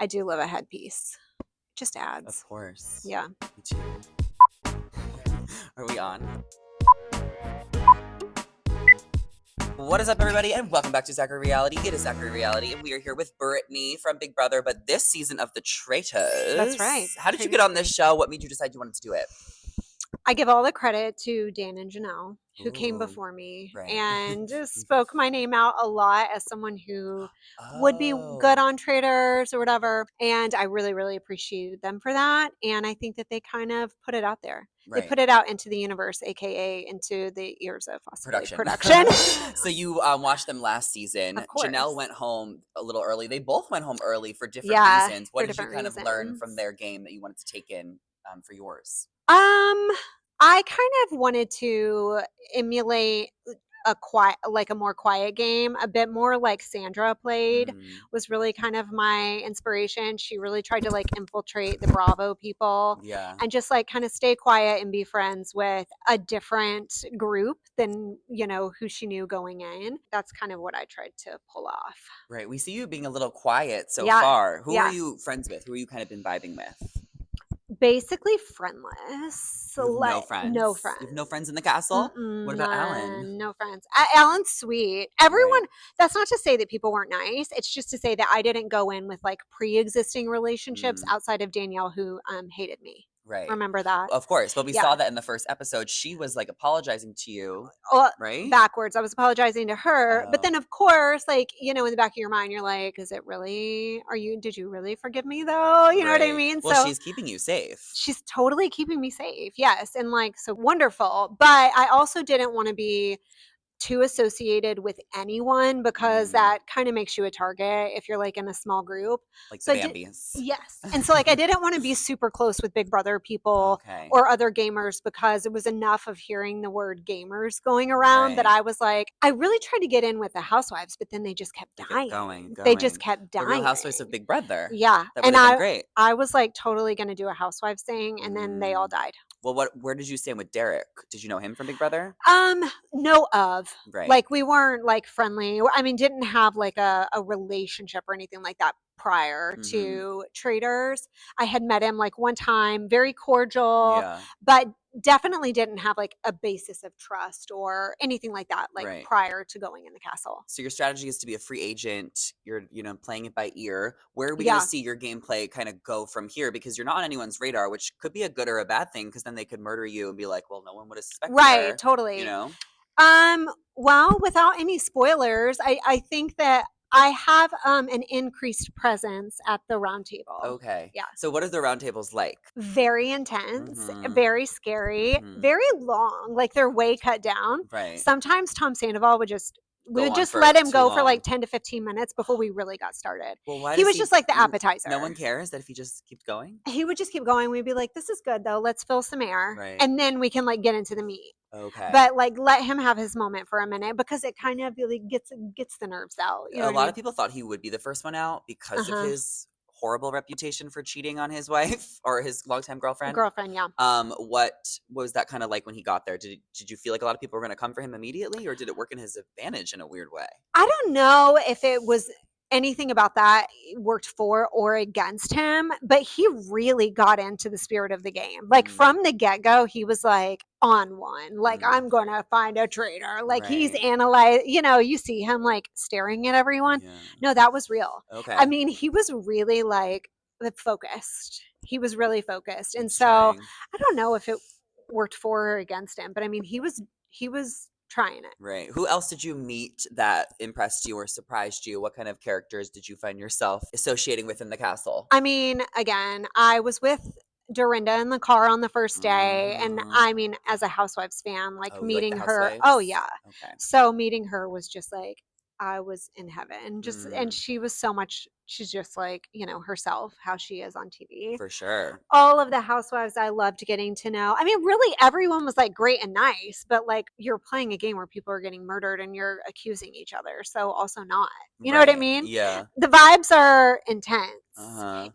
I do love a headpiece. Just adds. Of course. Yeah. Me too. Are we on? What is up, everybody, and welcome back to Zachary Reality. It is Zachary Reality, and we are here with Britney from Big Brother, but this season of The Traitors. That's right. How did you get on this show? What made you decide you wanted to do it? I give all the credit to Dan and Janelle, who came Ooh, before me right. and just spoke my name out a lot as someone who would be Oh. good on Traitors or whatever. And I really, really appreciated them for that. And I think that they kind of put it out there. Right. They put it out into the universe, aka into the ears of possibly Production. production. So you watched them last season. Of course. Janelle went home a little early. They both went home early for different reasons. What for did you different kind of learn reasons. from their game that you wanted to take in for yours? I kind of wanted to emulate a more quiet game, a bit more like Sandra played, was really kind of my inspiration. She really tried to like infiltrate the Bravo people Yeah. and just like kind of stay quiet and be friends with a different group than, who she knew going in. That's kind of what I tried to pull off. Right. We see you being a little quiet so Yeah, far. Who are yes. you friends with? Who are you kind of been vibing with? Basically friendless. You have no friends? No friends. You have no friends in the castle? What about Alan? No friends. Alan's sweet. Everyone, that's not to say that people weren't nice. It's just to say that I didn't go in with like pre-existing relationships outside of Danielle who hated me. Right. Remember that? Of course. But we saw that in the first episode. She was like apologizing to you, right? Backwards. I was apologizing to her. But then, of course, like, in the back of your mind, you're like, is it really, did you really forgive me though? You know what I mean? Well, so she's keeping you safe. She's totally keeping me safe. Yes. And like, so wonderful. But I also didn't want to be too associated with anyone because that kind of makes you a target if you're like in a small group. Like so the Bambies. Yes. And so like I didn't want to be super close with Big Brother people or other gamers because it was enough of hearing the word gamers going around that I was like, I really tried to get in with the housewives, but then they just kept dying. Going. They just kept dying. The Real Housewives of Big Brother. Yeah. That would have been great. I was like totally going to do a housewives thing and then they all died. Well, where did you stand with Derek? Did you know him from Big Brother? Know of. Right. Like we weren't like friendly. I mean, didn't have like a relationship or anything like that prior to Traitors. I had met him like one time, very cordial, but definitely didn't have like a basis of trust or anything like that, like prior to going in the castle. So your strategy is to be a free agent. You're, playing it by ear. Where are we going to see your gameplay kind of go from here? Because you're not on anyone's radar, which could be a good or a bad thing, because then they could murder you and be like, well, no one would have suspected her. Right, totally. Well, without any spoilers, I think that I have an increased presence at the round table. Okay. Yeah. So what are the round tables like? Very intense, very scary, very long. Like they're way cut down. Right. Sometimes Tom Sandoval would just let him go for like 10 to 15 minutes before we really got started. Well, why he was just like the appetizer. No one cares that if he just keeps going? He would just keep going. We'd be like, this is good though. Let's fill some air. Right. And then we can like get into the meat. Okay. But like let him have his moment for a minute because it kind of really gets the nerves out. A lot of people thought he would be the first one out because of his horrible reputation for cheating on his wife or his longtime girlfriend. Yeah. What was that kind of like when he got there? Did you feel like a lot of people were going to come for him immediately, or did it work in his advantage in a weird way? I don't know if it was anything about that worked for or against him, but he really got into the spirit of the game. Like from the get-go, he was like on one. Like I'm going to find a traitor. Like he's analyzed, you see him like staring at everyone. Yeah. No, that was real. Okay. I mean, he was really like focused. He was really focused. And so I don't know if it worked for or against him, but I mean, he was trying it. Right. Who else did you meet that impressed you or surprised you? What kind of characters did you find yourself associating with in the castle? I mean, again, I was with Dorinda in the car on the first day. And I mean, as a Housewives fan, like meeting her. Oh, yeah. Okay. So meeting her was just like, I was in heaven. Just and she was so much, she's just like, herself, how she is on TV. For sure. All of the housewives I loved getting to know. I mean, really everyone was like great and nice, but like you're playing a game where people are getting murdered and you're accusing each other. So also not. You know what I mean? Yeah. The vibes are intense.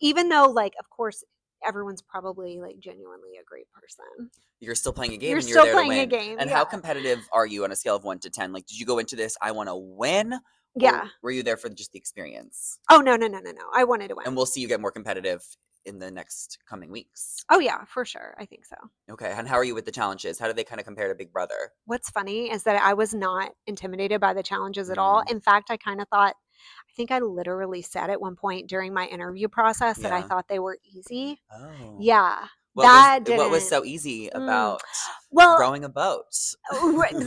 Even though like, of course, everyone's probably like genuinely a great person. You're still playing a game. You're and you're still there playing to win. a game. And how competitive are you on a scale of 1 to 10? Like, did you go into this, I want to win? Yeah. Or were you there for just the experience? Oh, no. I wanted to win. And we'll see you get more competitive in the next coming weeks. Oh, yeah, for sure. I think so. Okay. And how are you with the challenges? How do they kind of compare to Big Brother? What's funny is that I was not intimidated by the challenges at all. In fact, I kind of thought, I think I literally said at one point during my interview process that I thought they were easy. Oh. Yeah. What was so easy about rowing a boat?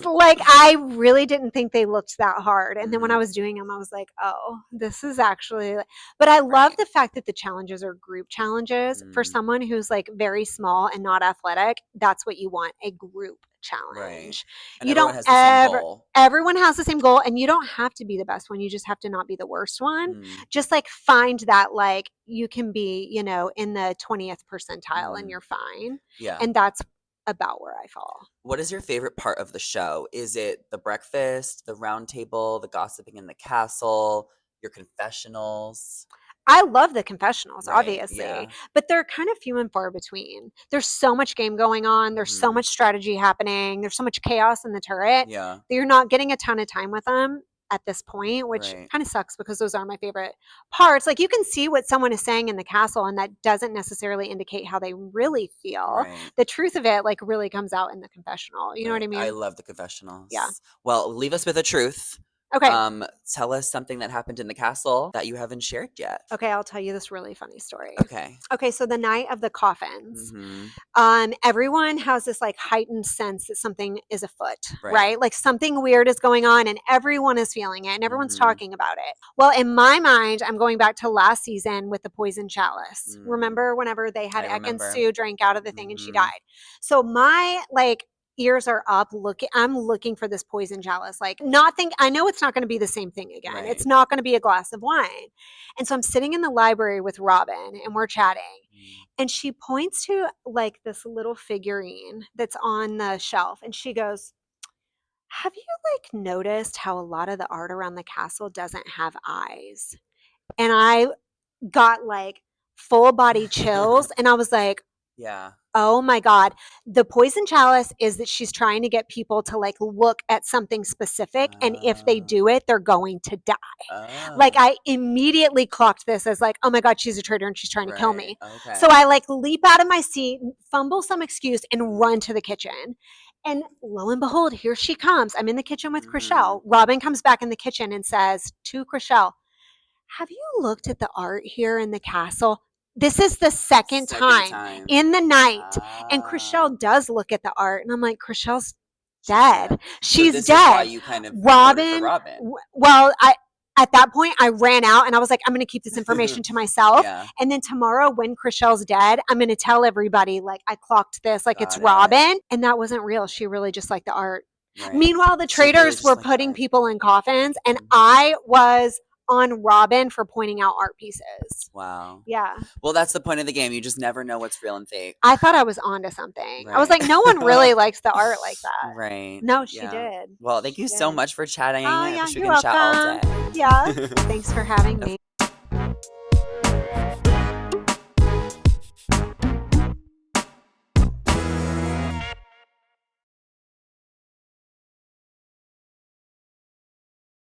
Like, I really didn't think they looked that hard. And then when I was doing them, I was like, oh, this is actually, but I love the fact that the challenges are group challenges. For someone who's like very small and not athletic, that's what you want, a group challenge. Right. And everyone has the same goal. Everyone has the same goal, and you don't have to be the best one. You just have to not be the worst one. Just like find that, like, you can be, you know, in the 20th percentile and you're fine. Yeah. And that's about where I fall. What is your favorite part of the show? Is it the breakfast, the round table, the gossiping in the castle, your confessionals? I love the confessionals, obviously, but they're kind of few and far between. There's so much game going on. There's so much strategy happening. There's so much chaos in the turret that you're not getting a ton of time with them at this point, which kind of sucks because those are my favorite parts. Like, you can see what someone is saying in the castle, and that doesn't necessarily indicate how they really feel. The truth of it, like, really comes out in the confessional. You know what I mean? I love the confessionals. Yeah. Well, leave us with a truth. Okay. Tell us something that happened in the castle that you haven't shared yet. Okay, I'll tell you this really funny story. Okay, so the night of the coffins, everyone has this like heightened sense that something is afoot, right? Like, something weird is going on, and everyone is feeling it, and everyone's talking about it. Well, in my mind, I'm going back to last season with the poison chalice. Remember whenever they had Ekin-Su drank out of the thing and she died? So my, like, ears are up I'm looking for this poison chalice, like, I know it's not going to be the same thing again. It's not going to be a glass of wine. And so I'm sitting in the library with Robin and we're chatting, and she points to like this little figurine that's on the shelf, and she goes, have you like noticed how a lot of the art around the castle doesn't have eyes? And I got like full body chills, and I was like, oh my God. The poison chalice is that she's trying to get people to like look at something specific. And if they do it, they're going to die. Like, I immediately clocked this as like, oh my God, she's a traitor and she's trying to kill me. So I like leap out of my seat, fumble some excuse, and run to the kitchen. And lo and behold, here she comes. I'm in the kitchen with Chriselle. Robin comes back in the kitchen and says to Chriselle, have you looked at the art here in the castle? This is the second time in the night. And Chriselle does look at the art, and I'm like, Chriselle's dead. She's so this dead. Is why you kind of Robin. Well, at that point, I ran out and I was like, I'm going to keep this information to myself. And then tomorrow, when Chriselle's dead, I'm going to tell everybody, like, I clocked this, like, it's Robin. And that wasn't real. She really just liked the art. Meanwhile, the traitors were putting people in coffins, and I was on Robin for pointing out art pieces. Wow. Yeah. Well, that's the point of the game. You just never know what's real and fake. I thought I was onto something. I was like, no one really likes the art like that. Right. No, she did. Well, thank you so much for chatting. Oh, yeah, we you're can chat all welcome. day. Yeah. Thanks for having me.